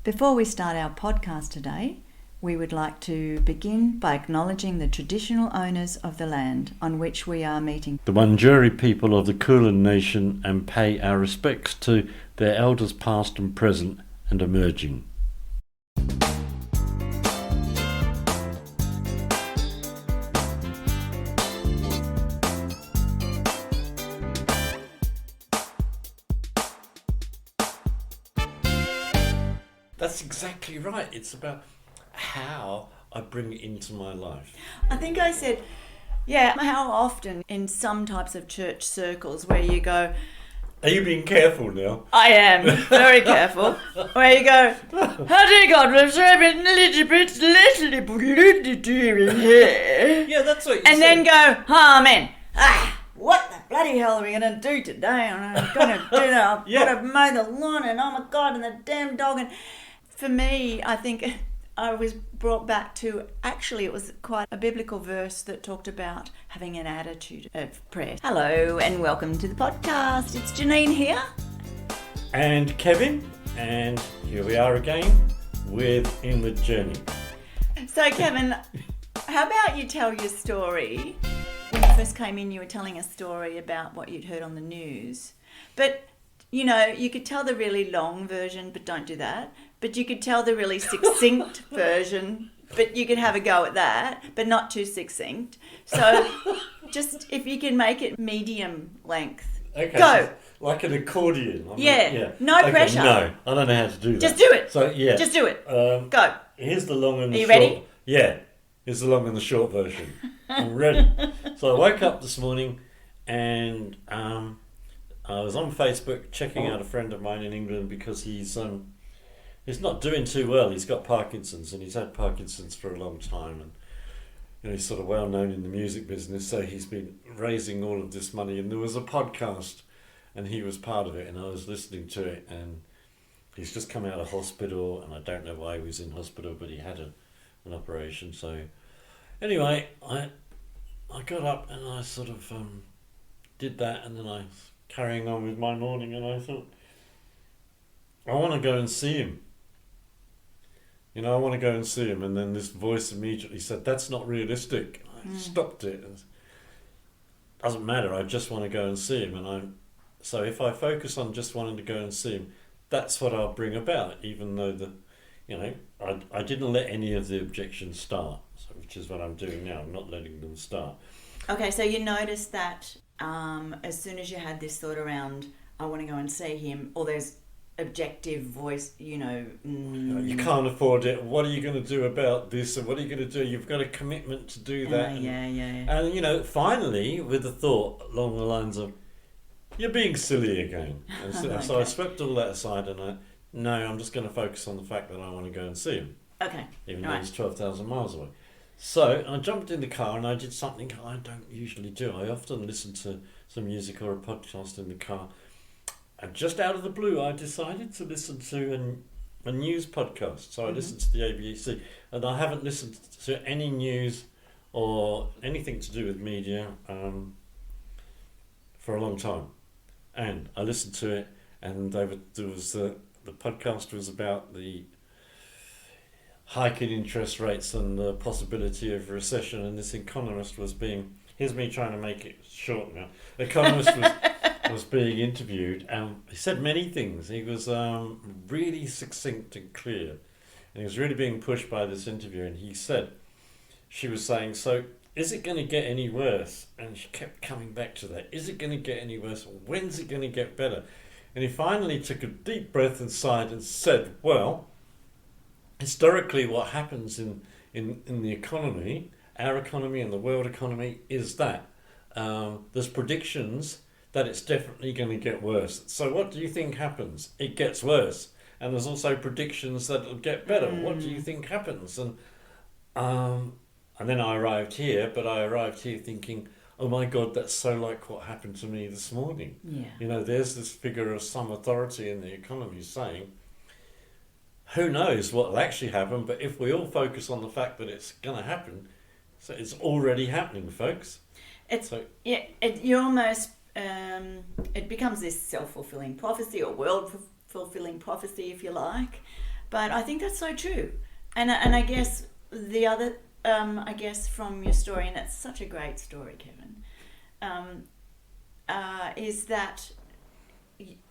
Before we start our podcast today, we would like to begin by acknowledging the traditional owners of the land on which we are meeting, the Wurundjeri people of the Kulin Nation, and pay our respects to their elders past and present and emerging. That's exactly right. It's about how I bring it into my life. I think I said, how often in some types of church circles where you go, Are you being careful now? I am, very careful, where you go, how do God was Yeah, that's what you and said. then go, amen. What the bloody hell are we going to do today? I'm going to do that. I've got to mow the lawn and oh my God, and the damn dog. And for me, I think I was brought back to, actually it was quite a biblical verse that talked about having an attitude of prayer. Hello and welcome to the podcast. It's Janine here. And Kevin, and here we are again with Inward Journey. So Kevin, how about you tell your story? When you first came in, you were telling a story about what you'd heard on the news. But, you know, you could tell the really long version, but don't do that. But you could tell the really succinct version, but you could have a go at that, but not too succinct. So just if you can make it medium length. Okay, Go. so like an accordion. No pressure. No, I don't know how to do that. Just do it. So, yeah. Just do it. Go. Here's the long and the Are you short. ready? Yeah. Here's the long and the short version. I'm ready. So I woke up this morning and I was on Facebook checking out a friend of mine in England because he's not doing too well. He's got Parkinson's and he's had Parkinson's for a long time, and he's sort of well known in the music business, so he's been raising all of this money, and there was a podcast and he was part of it, and I was listening to it, and he's just come out of hospital, and I don't know why he was in hospital, but he had an operation. So anyway, I got up and I sort of did that, and then I was carrying on with my morning, and I thought, I want to go and see him. I want to go and see him. And then this voice immediately said, that's not realistic. I stopped it. Doesn't matter, I just want to go and see him. So if I focus on just wanting to go and see him, that's what I'll bring about, even though I didn't let any of the objections start, which is what I'm doing now. I'm not letting them start. Okay, so you noticed that as soon as you had this thought around, I want to go and see him, or there's objective voice, You can't afford it. What are you going to do about this? And what are you going to do? You've got a commitment to do that. And finally, with the thought along the lines of, you're being silly again. And so I swept all that aside, and I'm just going to focus on the fact that I want to go and see him. Okay. Even though he's 12,000 miles away. So I jumped in the car and I did something I don't usually do. I often listen to some music or a podcast in the car. And just out of the blue, I decided to listen to a news podcast. So I listened to the ABC. And I haven't listened to any news or anything to do with media for a long time. And I listened to it, and the podcast was about the hike in interest rates and the possibility of recession. And this economist was here's me trying to make it short now. The economist was being interviewed, and he said many things. He was really succinct and clear, and he was really being pushed by this interviewer. And she was saying, so is it going to get any worse? And she kept coming back to that. Is it going to get any worse? When's it going to get better? And he finally took a deep breath and sighed and said, well, historically what happens in the economy, our economy and the world economy, is that there's predictions that it's definitely going to get worse. So what do you think happens? It gets worse. And there's also predictions that it'll get better. What do you think happens? And then I arrived here thinking, oh my God, that's so like what happened to me this morning. Yeah. There's this figure of some authority in the economy saying, who knows what will actually happen, but if we all focus on the fact that it's going to happen, so it's already happening, folks. You almost, it becomes this self-fulfilling prophecy or world-fulfilling prophecy, if you like. But I think that's so true. And I guess the other, I guess from your story, and it's such a great story, Kevin, is that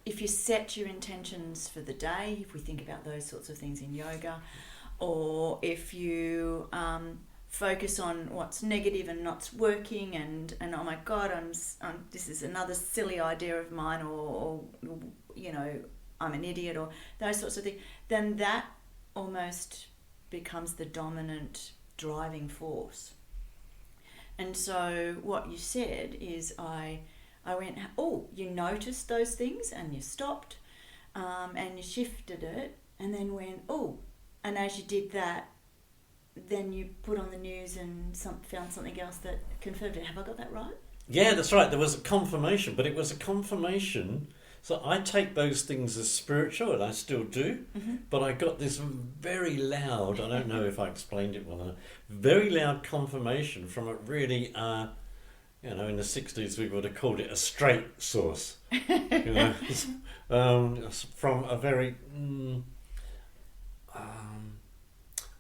if you set your intentions for the day, if we think about those sorts of things in yoga, or if you focus on what's negative and not working, and oh my God, this is another silly idea of mine, or you know, I'm an idiot, or those sorts of things, then that almost becomes the dominant driving force. And so what you said is I went, oh, you noticed those things and you stopped, and you shifted it, and then went, oh, and as you did that, then you put on the news and found something else that confirmed it. Have I got that right? Yeah, that's right. There was a confirmation, but it was a confirmation. So I take those things as spiritual, and I still do. Mm-hmm. But I got this very loud, I don't know if I explained it well, very loud confirmation from a really, you know, in the 60s we would have called it a straight source. You know, from a very,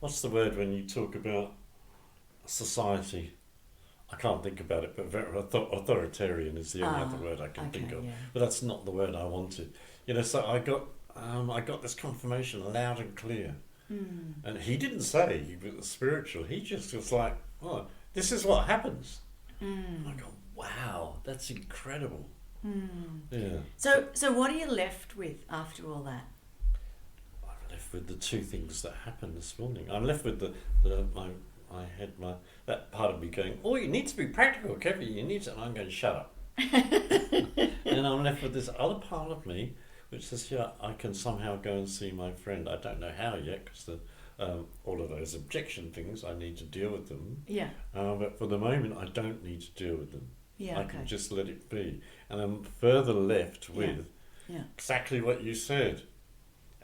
what's the word when you talk about society? I can't think about it, but very authoritarian is the only other word I can think of. Yeah. But that's not the word I wanted. You know, so I got this confirmation loud and clear. Mm. And he didn't say he was spiritual. He just was like, oh, this is what happens. Mm. I go, wow, that's incredible. Mm. Yeah. So what are you left with after all that? I'm left with the two things that happened this morning. I'm left with I had that part of me going, oh, you need to be practical, Kevin, you need to, and I'm going, shut up. And I'm left with this other part of me which says, yeah, I can somehow go and see my friend. I don't know how yet, because all of those objection things, I need to deal with them. Yeah. But for the moment, I don't need to deal with them. Yeah. I can just let it be. And I'm further left with exactly what you said.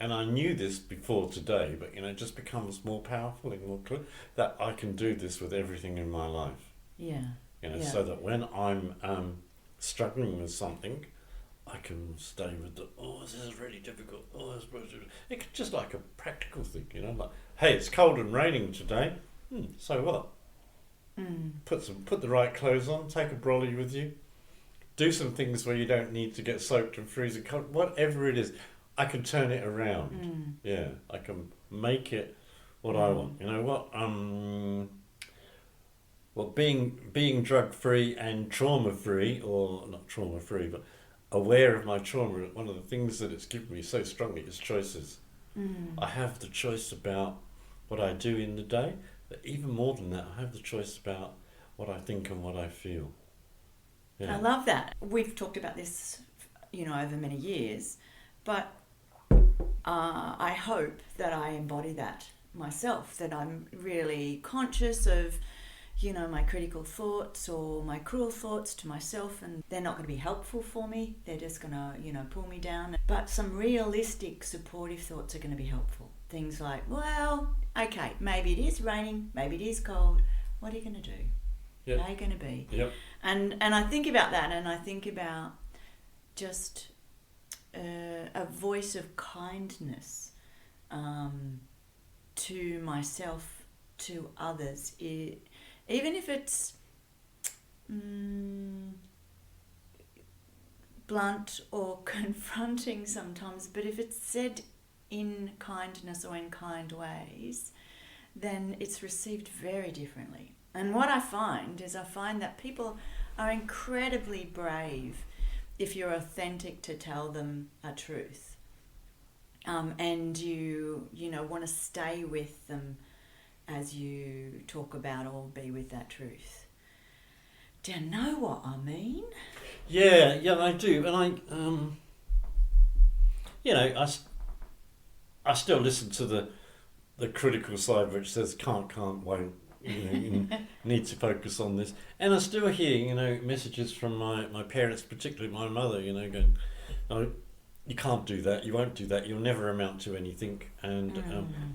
And I knew this before today, but you know, it just becomes more powerful and more clear that I can do this with everything in my life. Yeah. You know, so that when I'm struggling with something, I can stay with the, oh, this is really difficult. Oh, this is really difficult. It's just like a practical thing, you know, like, hey, it's cold and raining today. So what? Mm. Put the right clothes on, take a brolly with you, do some things where you don't need to get soaked and freezing cold, whatever it is. I can turn it around. Mm. Yeah, I can make it what I want. You know what? Well, being drug free and trauma free, or not trauma free, but aware of my trauma. One of the things that it's given me so strongly is choices. Mm. I have the choice about what I do in the day, but even more than that, I have the choice about what I think and what I feel. Yeah. I love that. We've talked about this, you know, over many years, but I hope that I embody that myself, that I'm really conscious of, you know, my critical thoughts or my cruel thoughts to myself, and they're not going to be helpful for me. They're just going to, you know, pull me down. But some realistic, supportive thoughts are going to be helpful. Things like, well, okay, maybe it is raining, maybe it is cold. What are you going to do? Yep. How are you going to be? Yep. And I think about that, and I think about just a voice of kindness to myself, to others, even if it's blunt or confronting sometimes, but if it's said in kindness or in kind ways, then it's received very differently. And what I find that people are incredibly brave if you're authentic to tell them a truth, and you know, want to stay with them as you talk about or be with that truth. Do you know what I mean? Yeah, I do, and I, you know, I still listen to the critical side which says can't, won't. You know, you need to focus on this, and I still hear, you know, messages from my parents, particularly my mother, you know, going, "No, you can't do that. You won't do that. You'll never amount to anything." And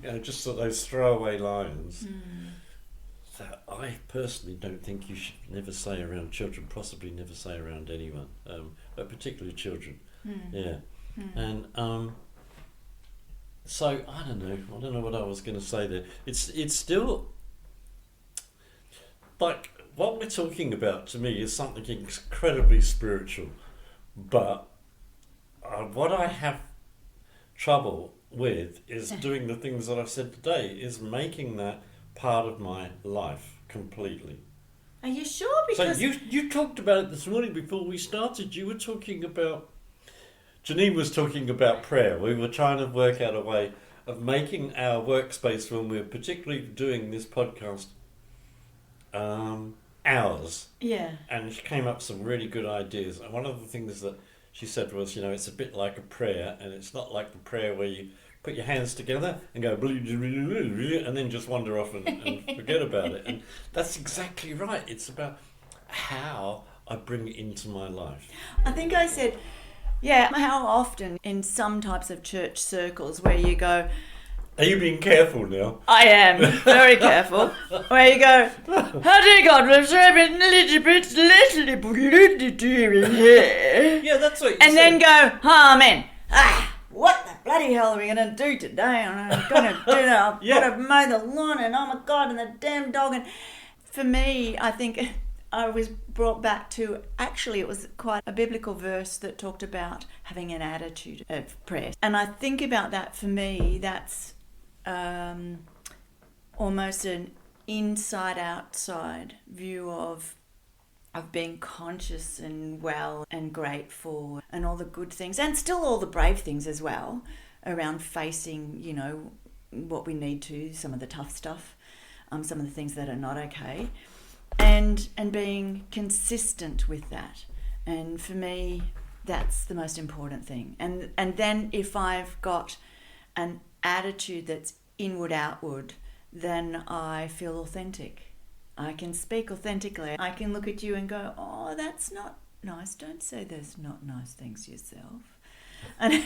you know, just sort of those throwaway lines that I personally don't think you should never say around children. Possibly never say around anyone, but particularly children. Yeah, and So I don't know what I was going to say there. It's still like what we're talking about to me is something incredibly spiritual, but what I have trouble with is doing the things that I've said today, is making that part of my life completely. Are you sure? Because So you talked about it this morning before we started. You were talking about, Janine was talking about prayer. We were trying to work out a way of making our workspace when we're particularly doing this podcast ours. yeah. And she came up with some really good ideas. And one of the things that she said was, it's a bit like a prayer, and it's not like the prayer where you put your hands together and go and then just wander off and forget about it. And that's exactly right. It's about how I bring it into my life. I think I said, yeah, how often in some types of church circles where you go, Are you being careful now? I am very careful. Where you go, how do you God was a little bit Yeah, that's what you and said. then go, amen. What the bloody hell are we going to do today? I'm going to do that. I've Yeah. got to mow the lawn, and oh my God, and the damn dog. And for me, I think I was brought back to, actually it was quite a biblical verse that talked about having an attitude of prayer. And I think about that, for me, that's almost an inside-outside view of being conscious and well and grateful and all the good things, and still all the brave things as well, around facing, what we need to, some of the tough stuff, some of the things that are not okay, and being consistent with that. And for me, that's the most important thing. And then if I've got an attitude that's inward outward, then I feel authentic. I can speak authentically. I can look at you and go, oh, that's not nice. Don't say those not nice things yourself. And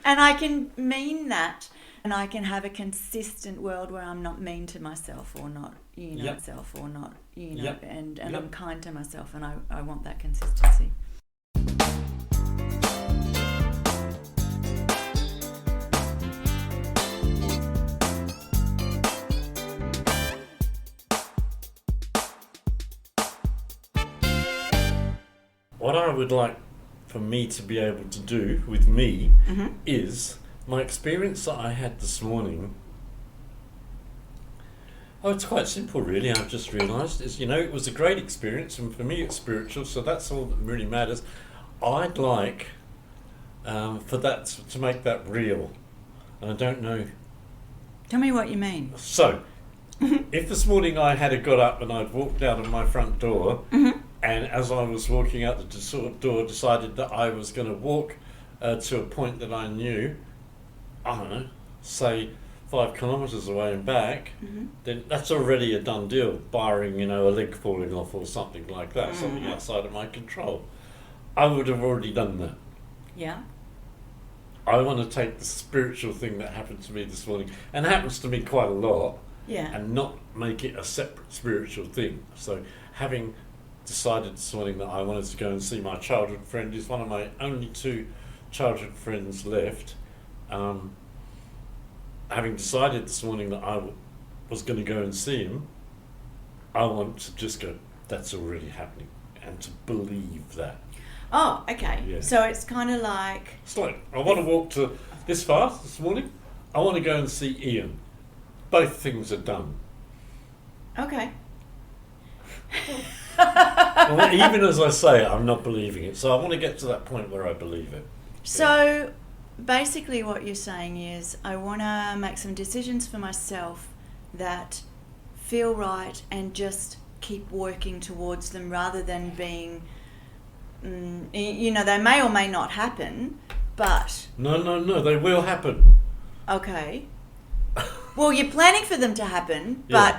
I can mean that. And I can have a consistent world where I'm not mean to myself, or not, Yep. myself, or not, Yep. and Yep. I'm kind to myself, and I want that consistency. What I would like for me to be able to do with me is my experience that I had this morning. Oh, it's quite simple, really. I've just realised it was a great experience, and for me it's spiritual, so that's all that really matters. I'd like for that to make that real, and I don't know. Tell me what you mean. So, if this morning I had got up and I'd walked out of my front door, and as I was walking out the door, decided that I was going to walk to a point that I knew, I don't know, say 5 kilometres away and back, then that's already a done deal, barring, a leg falling off or something like that, something outside of my control. I would have already done that. Yeah. I want to take the spiritual thing that happened to me this morning, and happens to me quite a lot, Yeah. and not make it a separate spiritual thing. So having decided this morning that I wanted to go and see my childhood friend, who's one of my only 2 childhood friends left, having decided this morning that I was going to go and see him, I want to just go, that's already happening, and to believe that. Oh, okay. Yeah. So it's kind of like, It's like, I want to walk to this far this morning, I want to go and see Ian. Both things are done. okay. Well, even as I say it, I'm not believing it. So I want to get to that point where I believe it. So basically what you're saying is, I want to make some decisions for myself that feel right, and just keep working towards them, rather than being, they may or may not happen, but No, they will happen. okay. Well, you're planning for them to happen, Yeah. but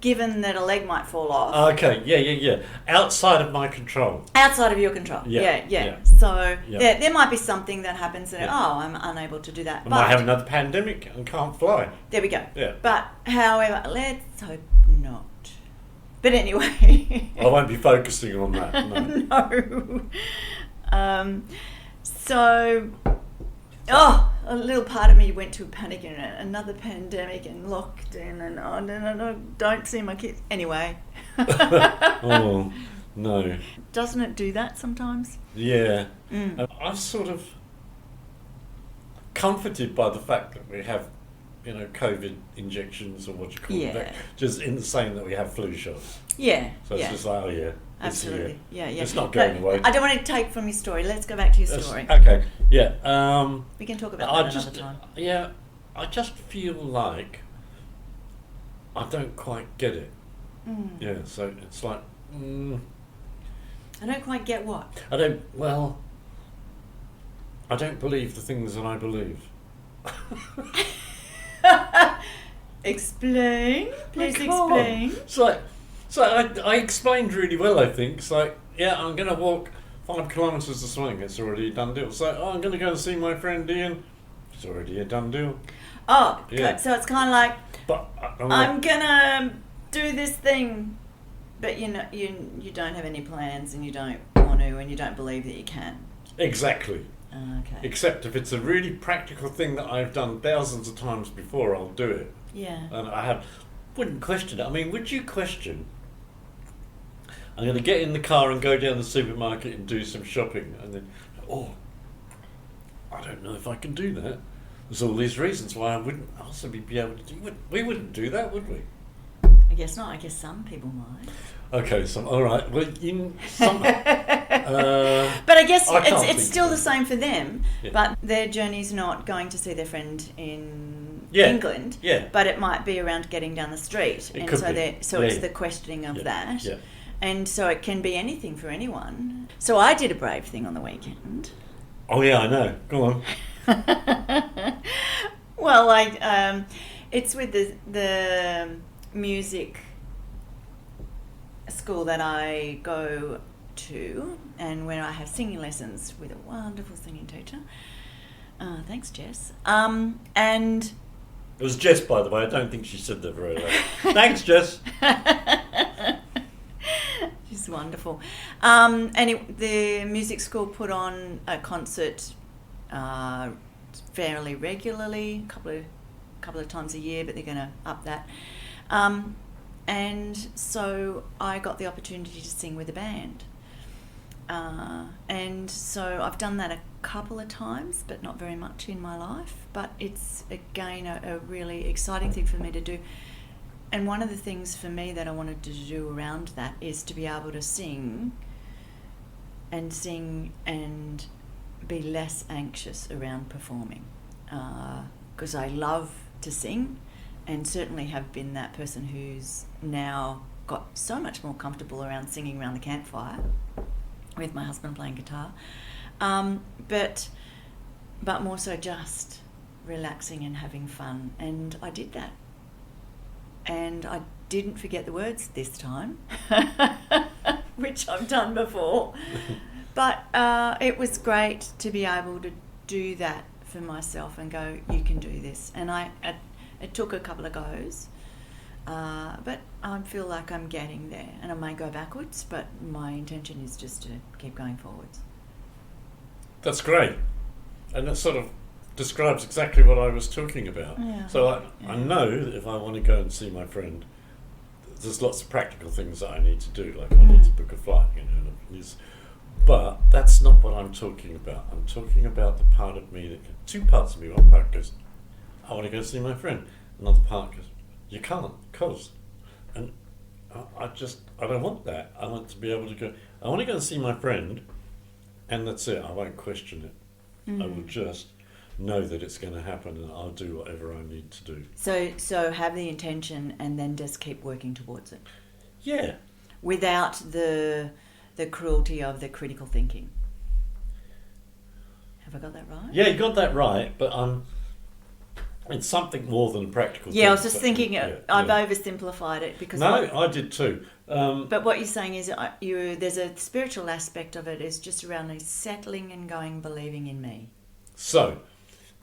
given that a leg might fall off, Okay, yeah. Outside of my control. outside of your control. Yeah, Yeah. yeah. So Yeah. there might be something that happens that, Yeah. I'm unable to do that. I But might have another pandemic and can't fly. there we go. Yeah. But however, let's hope not. But anyway. I won't be focusing on that. No. No. So, oh, a little part of me went to a panic and another pandemic and locked in and I don't see my kids. Anyway. Oh, no. Doesn't it do that sometimes? Yeah. Mm. I'm sort of comforted by the fact that we have, COVID injections or what you call it, just in the same that we have flu shots. Yeah. So it's just like, oh yeah. Absolutely. Yeah. It's not going away. I don't want to take from your story. Let's go back to your story. Okay. Yeah. We can talk about that another time. Yeah. I just feel like I don't quite get it. Mm. Yeah. So it's like. I don't quite get what. I don't believe the things that I believe. Explain. Please explain. So I explained really well, I think. It's like, yeah, I'm going to walk 5 kilometres this morning. It's already a done deal. It's like, I'm going to go and see my friend Ian. It's already a done deal. Oh, yeah. So it's kind of like, but I'm going to do this thing, but you don't have any plans and you don't want to and you don't believe that you can. Exactly. Okay. Except if it's a really practical thing that I've done thousands of times before, I'll do it. Yeah. And wouldn't question it. I mean, would you question, I'm going to get in the car and go down the supermarket and do some shopping, and then, I don't know if I can do that. There's all these reasons why I wouldn't also be able to do it. We wouldn't do that, would we? I guess not. I guess some people might. Okay, all right. Well, but I guess it's still so. The same for them. Yeah. But their journey's not going to see their friend in Yeah. England. Yeah. But it might be around getting down the street, It and could so be. it's the questioning of that. Yeah. And so it can be anything for anyone. So I did a brave thing on the weekend. Oh yeah, I know. Go on. Well, it's with the music school that I go to, and where I have singing lessons with a wonderful singing teacher. Thanks, Jess. And it was Jess, by the way. I don't think she said that very well. Thanks, Jess. She's wonderful. The music school put on a concert fairly regularly, a couple of times a year, but they're going to up that. And so I got the opportunity to sing with a band. And so I've done that a couple of times, but not very much in my life. But it's, again, a really exciting thing for me to do. And one of the things for me that I wanted to do around that is to be able to sing and be less anxious around performing. Because I love to sing, and certainly have been that person who's now got so much more comfortable around singing around the campfire with my husband playing guitar, but more so just relaxing and having fun. And I did that, and I didn't forget the words this time, which I've done before. But it was great to be able to do that for myself and go, you can do this. And it took a couple of goes, but I feel like I'm getting there. And I may go backwards, but my intention is just to keep going forwards. That's great. And that sort of describes exactly what I was talking about. Yeah. So I know that if I want to go and see my friend, there's lots of practical things that I need to do, like I need to book a flight, but that's not what I'm talking about. I'm talking about the part of me two parts of me. One part goes, I want to go see my friend. Another part goes, you can't, cause. And I don't want that. I want to be able to go, I want to go and see my friend, and that's it. I won't question it. I will just know that it's going to happen, and I'll do whatever I need to do. So have the intention and then just keep working towards it. Yeah. Without the cruelty of the critical thinking. Have I got that right? Yeah, you got that right, but it's something more than practical. Yeah, I was just thinking I've oversimplified it because... No, I did too. But what you're saying is there's a spiritual aspect of it is just around the settling and going, believing in me. So,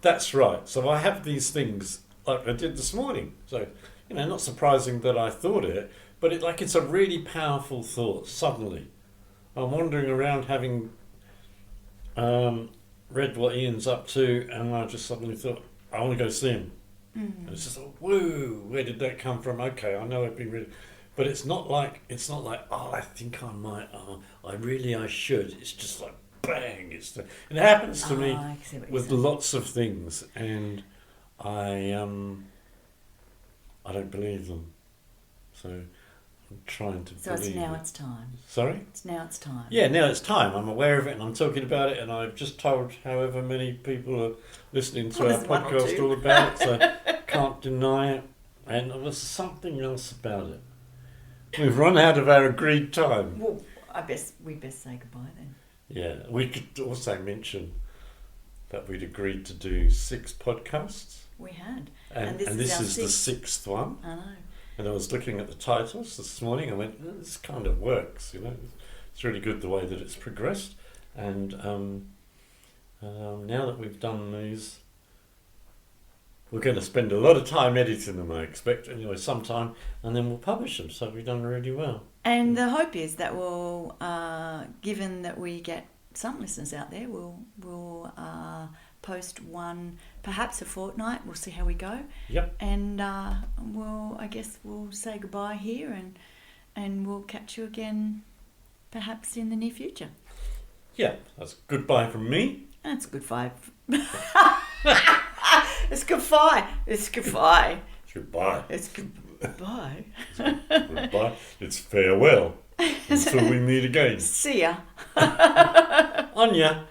that's right. So I have these things like I did this morning. So, not surprising that I thought it, but it's a really powerful thought suddenly. I'm wandering around having read what Ian's up to, and I just suddenly thought, I want to go see him. And it's just like, whoa, where did that come from? Okay, I know I've been reading. But it's not like, oh, I think I might, oh, I should. It's just like, bang. It happens to me I see what you're with saying. lots of things, and I don't believe them. So I'm trying to So believe it's now it. it's time. Sorry? Now it's time. Yeah, now it's time. I'm aware of it and I'm talking about it, and I've just told however many people are listening to Well, our there's one or podcast two. all about it, so can't deny it. And there was something else about it. We've run out of our agreed time. Well, we best say goodbye then. Yeah, we could also mention that we'd agreed to do 6 podcasts, We had. and this this is is our the 6th one. I know. And I was looking at the titles this morning. I went, this kind of works, you know. It's really good the way that it's progressed. And now that we've done these, we're going to spend a lot of time editing them, I expect, anyway, sometime, and then we'll publish them. So we've done really well. And the hope is that we'll, given that we get some listeners out there, we'll post one, perhaps a fortnight. We'll see how we go. Yep. And I guess we'll say goodbye here, and we'll catch you again, perhaps in the near future. Yeah, that's goodbye from me. That's good vibe. It's goodbye. It's goodbye. Goodbye. It's goodbye. Goodbye. It's farewell. Until we meet again. See ya. Anya.